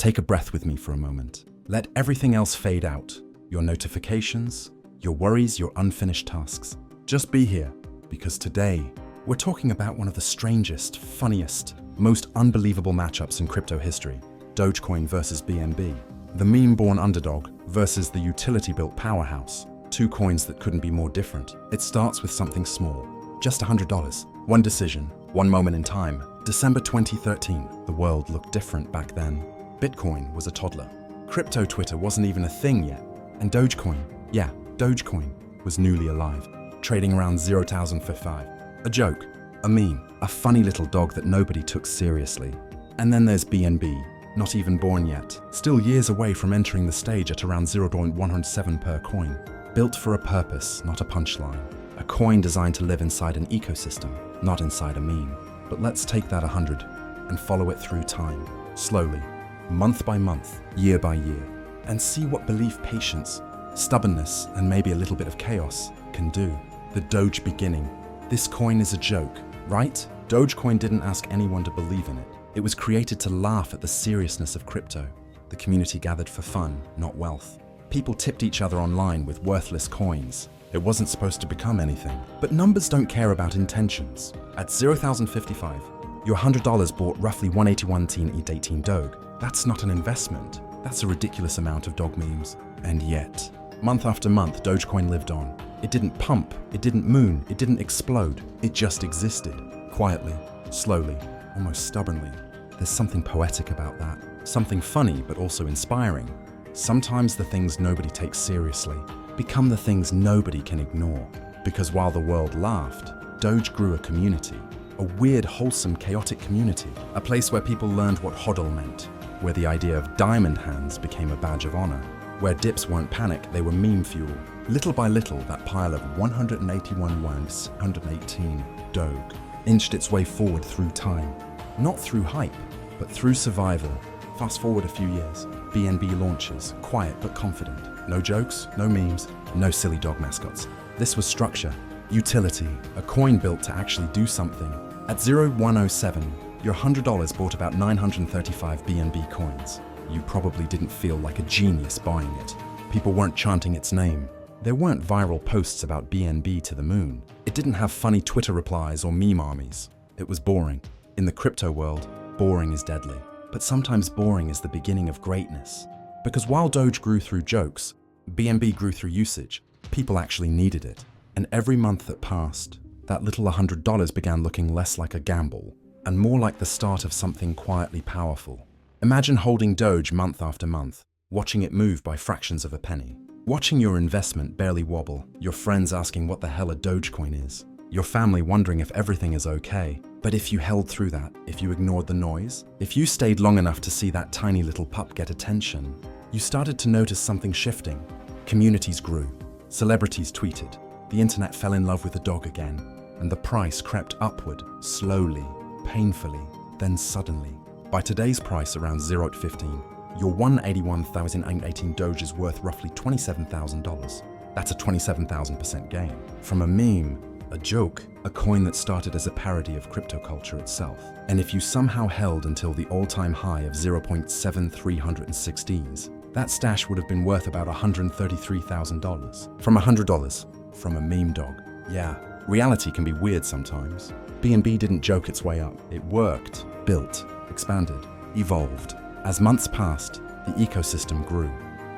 Take a breath with me for a moment. Let everything else fade out. Your notifications, your worries, your unfinished tasks. Just be here, because today, we're talking about one of the strangest, funniest, most unbelievable matchups in crypto history. Dogecoin versus BNB. The meme-born underdog versus the utility-built powerhouse. Two coins that couldn't be more different. It starts with something small. Just $100. One decision, one moment in time. December 2013. The world looked different back then. Bitcoin was a toddler. Crypto Twitter wasn't even a thing yet. And Dogecoin, yeah, Dogecoin, was newly alive, trading around 0,000 for 5. A joke, a meme, a funny little dog that nobody took seriously. And then there's BNB, not even born yet, still years away from entering the stage at around 0.107 per coin. Built for a purpose, not a punchline. A coin designed to live inside an ecosystem, not inside a meme. But let's take that 100 and follow it through time, slowly, month by month, year by year, and see what belief, patience, stubbornness, and maybe a little bit of chaos can do. The Doge beginning. This coin is a joke, right? Dogecoin didn't ask anyone to believe in it. It was created to laugh at the seriousness of crypto. The community gathered for fun, not wealth. People tipped each other online with worthless coins. It wasn't supposed to become anything. But numbers don't care about intentions. At 0,055, your $100 bought roughly 181.18 Doge. That's not an investment. That's a ridiculous amount of dog memes. And yet, month after month, Dogecoin lived on. It didn't pump, it didn't moon, it didn't explode. It just existed. Quietly, slowly, almost stubbornly. There's something poetic about that. Something funny, but also inspiring. Sometimes the things nobody takes seriously become the things nobody can ignore. Because while the world laughed, Doge grew a community. A weird, wholesome, chaotic community. A place where people learned what hodl meant. Where the idea of diamond hands became a badge of honor. Where dips weren't panic, they were meme fuel. Little by little, that pile of 181 Doge inched its way forward through time. Not through hype, but through survival. Fast forward a few years. BNB launches, quiet but confident. No jokes, no memes, no silly dog mascots. This was structure, utility, a coin built to actually do something. At 0.107, your $100 bought about 935 BNB coins. You probably didn't feel like a genius buying it. People weren't chanting its name. There weren't viral posts about BNB to the moon. It didn't have funny Twitter replies or meme armies. It was boring. In the crypto world, boring is deadly. But sometimes boring is the beginning of greatness. Because while Doge grew through jokes, BNB grew through usage. People actually needed it. And every month that passed, that little $100 began looking less like a gamble and more like the start of something quietly powerful. Imagine holding Doge month after month, watching it move by fractions of a penny. Watching your investment barely wobble, your friends asking what the hell a Dogecoin is, your family wondering if everything is okay. But if you held through that, if you ignored the noise, if you stayed long enough to see that tiny little pup get attention, you started to notice something shifting. Communities grew, celebrities tweeted, the internet fell in love with the dog again, and the price crept upward, slowly, painfully, then suddenly. By today's price around 0.15, your 181,818 Doge is worth roughly $27,000. That's a 27,000% gain. From a meme, a joke, a coin that started as a parody of crypto culture itself. And if you somehow held until the all-time high of 0.7316, that stash would have been worth about $133,000. From $100, from a meme dog. Yeah, reality can be weird sometimes. BNB didn't joke its way up. It worked, built, expanded, evolved. As months passed, the ecosystem grew.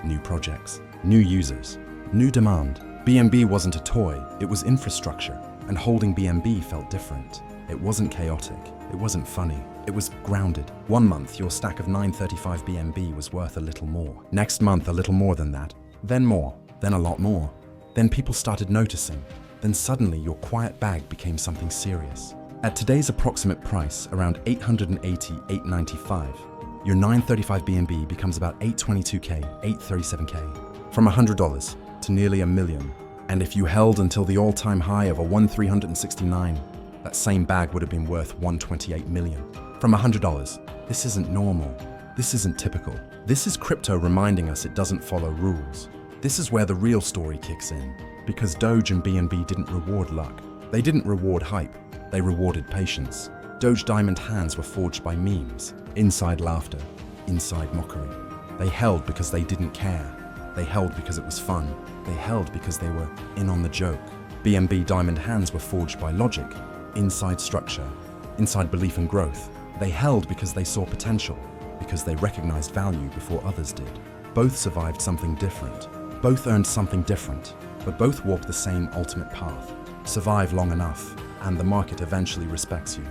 New projects, new users, new demand. BNB wasn't a toy, it was infrastructure. And holding BNB felt different. It wasn't chaotic, it wasn't funny, it was grounded. One month, your stack of 935 BNB was worth a little more. Next month, a little more than that. Then more, then a lot more. Then people started noticing. Then suddenly, your quiet bag became something serious. At today's approximate price, around 880,895, your 935 BNB becomes about 822K, 837K. From $100 to nearly $1 million. And if you held until the all-time high of a 1,369, that same bag would have been worth $128 million. From $100, this isn't normal. This isn't typical. This is crypto reminding us it doesn't follow rules. This is where the real story kicks in. Because Doge and BNB didn't reward luck. They didn't reward hype. They rewarded patience. Doge diamond hands were forged by memes, inside laughter, inside mockery. They held because they didn't care. They held because it was fun. They held because they were in on the joke. BNB diamond hands were forged by logic, inside structure, inside belief and growth. They held because they saw potential, because they recognized value before others did. Both survived something different. Both earned something different, but both walked the same ultimate path. Survive long enough, and the market eventually respects you.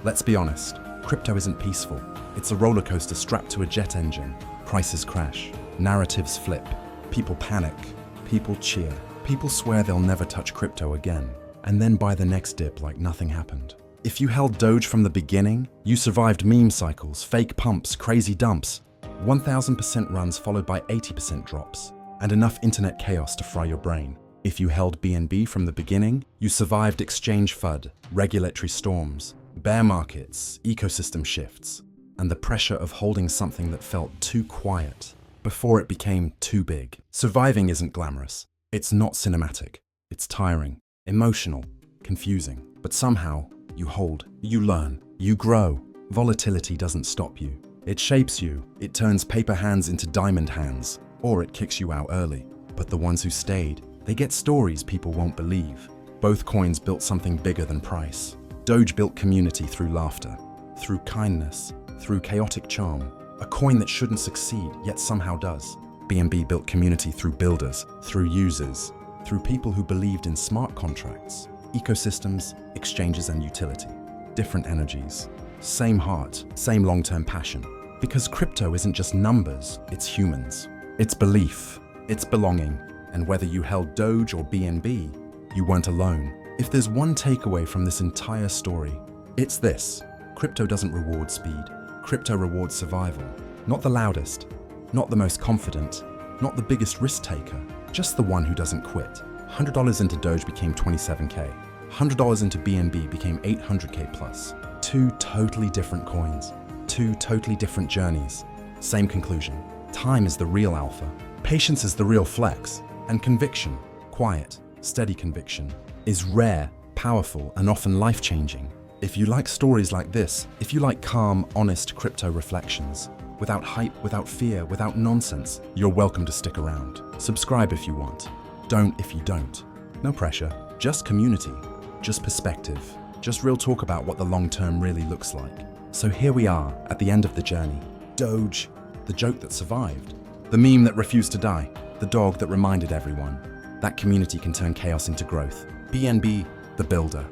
Let's be honest, crypto isn't peaceful. It's a roller coaster strapped to a jet engine. Prices crash, narratives flip, people panic, people cheer, people swear they'll never touch crypto again, and then buy the next dip like nothing happened. If you held Doge from the beginning, you survived meme cycles, fake pumps, crazy dumps, 1000% runs followed by 80% drops, and enough internet chaos to fry your brain. If you held BNB from the beginning, you survived exchange FUD, regulatory storms, bear markets, ecosystem shifts, and the pressure of holding something that felt too quiet before it became too big. Surviving isn't glamorous. It's not cinematic. It's tiring, emotional, confusing. But somehow, you hold, you learn, you grow. Volatility doesn't stop you. It shapes you. It turns paper hands into diamond hands, or it kicks you out early. But the ones who stayed, they get stories people won't believe. Both coins built something bigger than price. Doge built community through laughter, through kindness, through chaotic charm. A coin that shouldn't succeed, yet somehow does. BNB built community through builders, through users, through people who believed in smart contracts, ecosystems, exchanges, and utility. Different energies, same heart, same long-term passion. Because crypto isn't just numbers, it's humans. It's belief, it's belonging. And whether you held Doge or BNB, you weren't alone. If there's one takeaway from this entire story, it's this. Crypto doesn't reward speed. Crypto rewards survival. Not the loudest, not the most confident, not the biggest risk taker, just the one who doesn't quit. $100 into Doge became 27K. $100 into BNB became 800K plus. Two totally different coins. Two totally different journeys. Same conclusion. Time is the real alpha. Patience is the real flex. And conviction, quiet, steady conviction, is rare, powerful, and often life-changing. If you like stories like this, if you like calm, honest crypto reflections, without hype, without fear, without nonsense, you're welcome to stick around. Subscribe if you want. Don't if you don't. No pressure, just community, just perspective, just real talk about what the long term really looks like. So here we are at the end of the journey. Doge, the joke that survived, the meme that refused to die, the dog that reminded everyone that community can turn chaos into growth. BNB, the builder,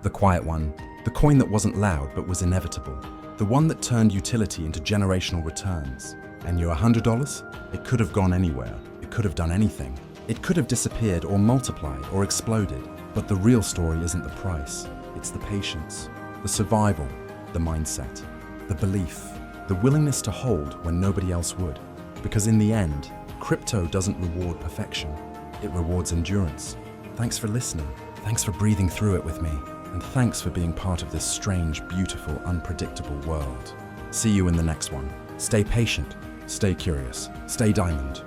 the quiet one, the coin that wasn't loud but was inevitable, the one that turned utility into generational returns. And your $100? It could have gone anywhere. It could have done anything. It could have disappeared or multiplied or exploded. But the real story isn't the price. It's the patience, the survival, the mindset, the belief, the willingness to hold when nobody else would. Because in the end, crypto doesn't reward perfection. It rewards endurance. Thanks for listening. Thanks for breathing through it with me. And thanks for being part of this strange, beautiful, unpredictable world. See you in the next one. Stay patient, stay curious, stay diamond.